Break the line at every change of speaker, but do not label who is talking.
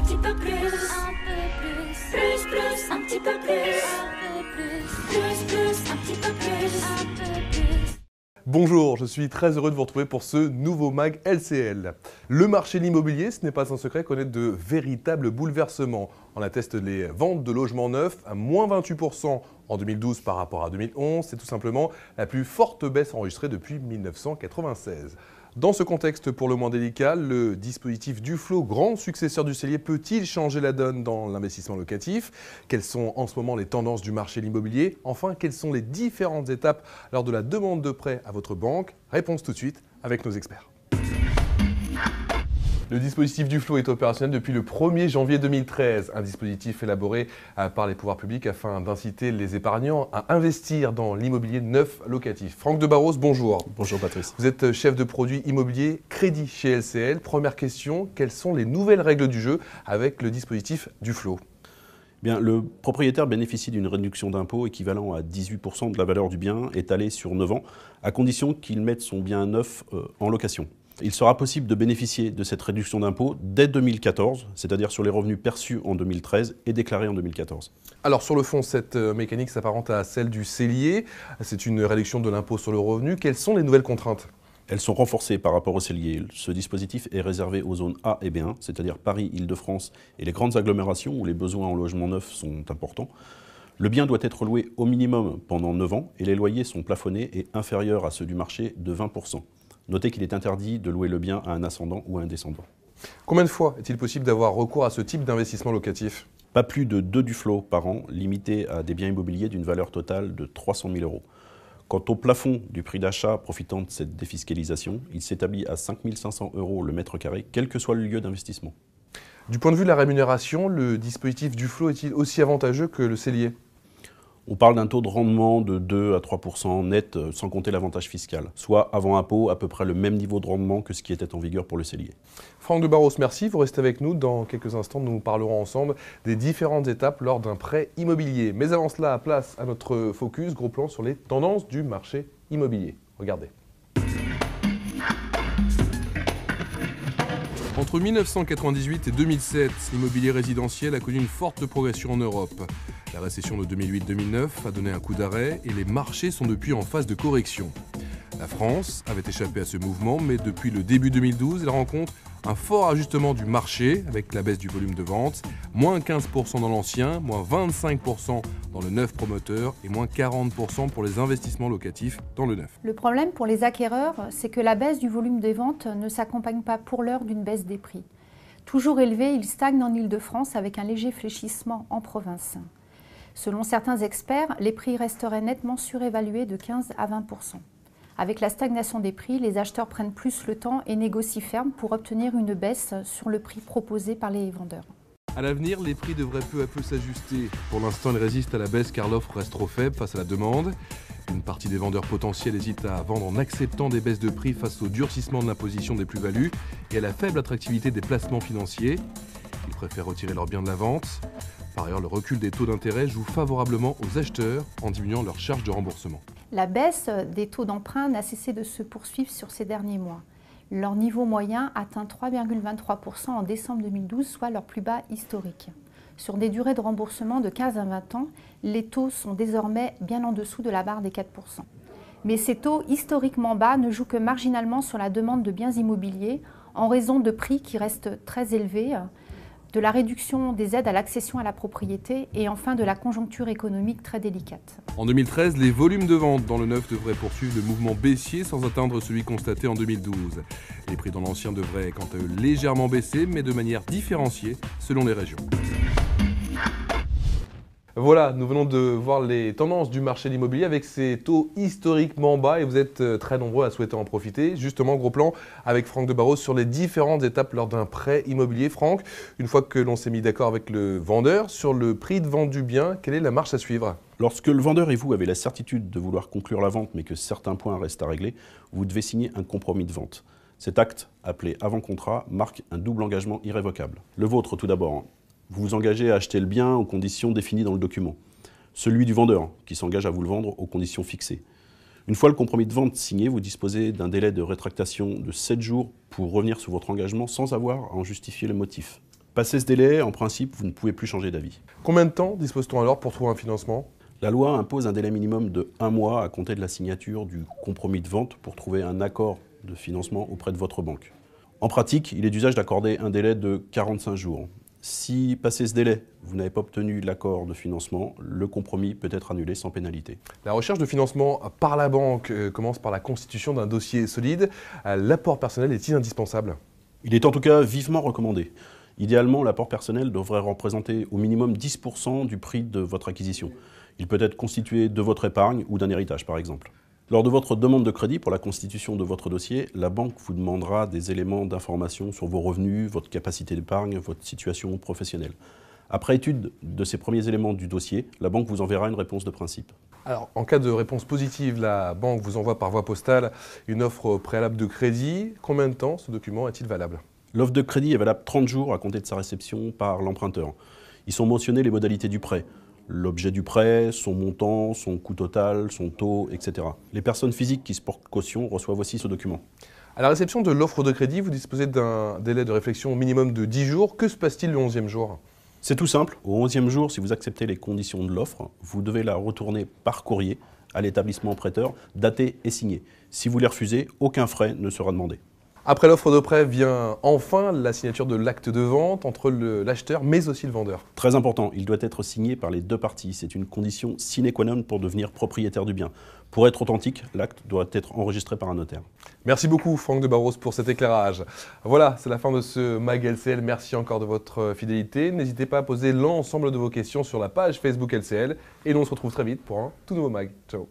petit peu plus, un peu plus, plus, un petit peu plus, un peu plus, un petit peu plus, un peu plus.
Bonjour, je suis très heureux de vous retrouver pour ce nouveau mag LCL. Le marché de l'immobilier, ce n'est pas un secret, connaît de véritables bouleversements. On atteste les ventes de logements neufs à moins 28% en 2012 par rapport à 2011. C'est tout simplement la plus forte baisse enregistrée depuis 1996. Dans ce contexte pour le moins délicat, le dispositif Duflot, grand successeur du cellier, peut-il changer la donne dans l'investissement locatif? Quelles sont en ce moment les tendances du marché de l'immobilier? Enfin, quelles sont les différentes étapes lors de la demande de prêt à votre banque? Réponse tout de suite avec nos experts. Le dispositif Duflot est opérationnel depuis le 1er janvier 2013, un dispositif élaboré par les pouvoirs publics afin d'inciter les épargnants à investir dans l'immobilier neuf locatif. Franck de Barros, bonjour.
Bonjour Patrice.
Vous êtes chef de produit immobilier crédit chez LCL. Première question, quelles sont les nouvelles règles du jeu avec le dispositif Duflot?
Bien, le propriétaire bénéficie d'une réduction d'impôt équivalent à 18% de la valeur du bien étalée sur 9 ans, à condition qu'il mette son bien neuf en location. Il sera possible de bénéficier de cette réduction d'impôt dès 2014, c'est-à-dire sur les revenus perçus en 2013 et déclarés en 2014.
Alors sur le fond, cette mécanique s'apparente à celle du cellier. C'est une réduction de l'impôt sur le revenu. Quelles sont les nouvelles contraintes?
Elles sont renforcées par rapport au cellier. Ce dispositif est réservé aux zones A et B1, c'est-à-dire Paris, Île-de-France et les grandes agglomérations où les besoins en logement neuf sont importants. Le bien doit être loué au minimum pendant 9 ans et les loyers sont plafonnés et inférieurs à ceux du marché de 20%. Notez qu'il est interdit de louer le bien à un ascendant ou à un descendant.
Combien de fois est-il possible d'avoir recours à ce type d'investissement locatif?
Pas plus de 2 Duflot par an, limité à des biens immobiliers d'une valeur totale de 300 000 euros. Quant au plafond du prix d'achat profitant de cette défiscalisation, il s'établit à 5 500 euros le mètre carré, quel que soit le lieu d'investissement.
Du point de vue de la rémunération, le dispositif Duflot est-il aussi avantageux que le cellier?
On parle d'un taux de rendement de 2 à 3% net, sans compter l'avantage fiscal, soit avant impôt à peu près le même niveau de rendement que ce qui était en vigueur pour le cellier.
Franck de Barros, merci. Vous restez avec nous. Dans quelques instants, nous parlerons ensemble des différentes étapes lors d'un prêt immobilier. Mais avant cela, place à notre focus, gros plan sur les tendances du marché immobilier. Regardez. Entre 1998 et 2007, l'immobilier résidentiel a connu une forte progression en Europe. La récession de 2008-2009 a donné un coup d'arrêt et les marchés sont depuis en phase de correction. La France avait échappé à ce mouvement, mais depuis le début 2012, elle rencontre un fort ajustement du marché avec la baisse du volume de vente, moins 15% dans l'ancien, moins 25% dans le neuf promoteur et moins 40% pour les investissements locatifs dans le neuf.
Le problème pour les acquéreurs, c'est que la baisse du volume des ventes ne s'accompagne pas pour l'heure d'une baisse des prix. Toujours élevé, il stagne en Île-de-France avec un léger fléchissement en province. Selon certains experts, les prix resteraient nettement surévalués de 15 à 20%. Avec la stagnation des prix, les acheteurs prennent plus le temps et négocient ferme pour obtenir une baisse sur le prix proposé par les vendeurs.
À l'avenir, les prix devraient peu à peu s'ajuster. Pour l'instant, ils résistent à la baisse car l'offre reste trop faible face à la demande. Une partie des vendeurs potentiels hésite à vendre en acceptant des baisses de prix face au durcissement de l'imposition des plus-values et à la faible attractivité des placements financiers. Ils préfèrent retirer leurs biens de la vente. Par ailleurs, le recul des taux d'intérêt joue favorablement aux acheteurs en diminuant leurs charges de remboursement.
La baisse des taux d'emprunt n'a cessé de se poursuivre sur ces derniers mois. Leur niveau moyen atteint 3,23% en décembre 2012, soit leur plus bas historique. Sur des durées de remboursement de 15 à 20 ans, les taux sont désormais bien en dessous de la barre des 4%. Mais ces taux historiquement bas ne jouent que marginalement sur la demande de biens immobiliers en raison de prix qui restent très élevés, de la réduction des aides à l'accession à la propriété et enfin de la conjoncture économique très délicate.
En 2013, les volumes de vente dans le neuf devraient poursuivre le mouvement baissier sans atteindre celui constaté en 2012. Les prix dans l'ancien devraient quant à eux légèrement baisser, mais de manière différenciée selon les régions. Voilà, nous venons de voir les tendances du marché de l'immobilier avec ces taux historiquement bas et vous êtes très nombreux à souhaiter en profiter. Justement, gros plan avec Franck de Barros sur les différentes étapes lors d'un prêt immobilier. Franck, une fois que l'on s'est mis d'accord avec le vendeur sur le prix de vente du bien, quelle est la marche à suivre?
Lorsque le vendeur et vous avez la certitude de vouloir conclure la vente mais que certains points restent à régler, vous devez signer un compromis de vente. Cet acte, appelé avant-contrat, marque un double engagement irrévocable. Le vôtre tout d'abord. Vous vous engagez à acheter le bien aux conditions définies dans le document. Celui du vendeur, qui s'engage à vous le vendre aux conditions fixées. Une fois le compromis de vente signé, vous disposez d'un délai de rétractation de 7 jours pour revenir sur votre engagement sans avoir à en justifier le motif. Passé ce délai, en principe, vous ne pouvez plus changer d'avis.
Combien de temps dispose-t-on alors pour trouver un financement?
La loi impose un délai minimum de 1 mois à compter de la signature du compromis de vente pour trouver un accord de financement auprès de votre banque. En pratique, il est d'usage d'accorder un délai de 45 jours. Si, passé ce délai, vous n'avez pas obtenu l'accord de financement, le compromis peut être annulé sans pénalité.
La recherche de financement par la banque commence par la constitution d'un dossier solide. L'apport personnel est-il indispensable?
Il est en tout cas vivement recommandé. Idéalement, l'apport personnel devrait représenter au minimum 10% du prix de votre acquisition. Il peut être constitué de votre épargne ou d'un héritage, par exemple. Lors de votre demande de crédit pour la constitution de votre dossier, la banque vous demandera des éléments d'information sur vos revenus, votre capacité d'épargne, votre situation professionnelle. Après étude de ces premiers éléments du dossier, la banque vous enverra une réponse de principe.
Alors, en cas de réponse positive, la banque vous envoie par voie postale une offre préalable de crédit. Combien de temps ce document est-il valable?
L'offre de crédit est valable 30 jours à compter de sa réception par l'emprunteur. Ils sont mentionnés les modalités du prêt, l'objet du prêt, son montant, son coût total, son taux, etc. Les personnes physiques qui se portent caution reçoivent aussi ce document.
À la réception de l'offre de crédit, vous disposez d'un délai de réflexion minimum de 10 jours. Que se passe-t-il le 11e jour?
C'est tout simple. Au 11e jour, si vous acceptez les conditions de l'offre, vous devez la retourner par courrier à l'établissement prêteur, daté et signé. Si vous les refusez, aucun frais ne sera demandé.
Après l'offre de prêt vient enfin la signature de l'acte de vente entre l'acheteur mais aussi le vendeur.
Très important, il doit être signé par les deux parties. C'est une condition sine qua non pour devenir propriétaire du bien. Pour être authentique, l'acte doit être enregistré par un notaire.
Merci beaucoup Franck de Barros pour cet éclairage. Voilà, c'est la fin de ce Mag LCL. Merci encore de votre fidélité. N'hésitez pas à poser l'ensemble de vos questions sur la page Facebook LCL et nous on se retrouve très vite pour un tout nouveau Mag. Ciao.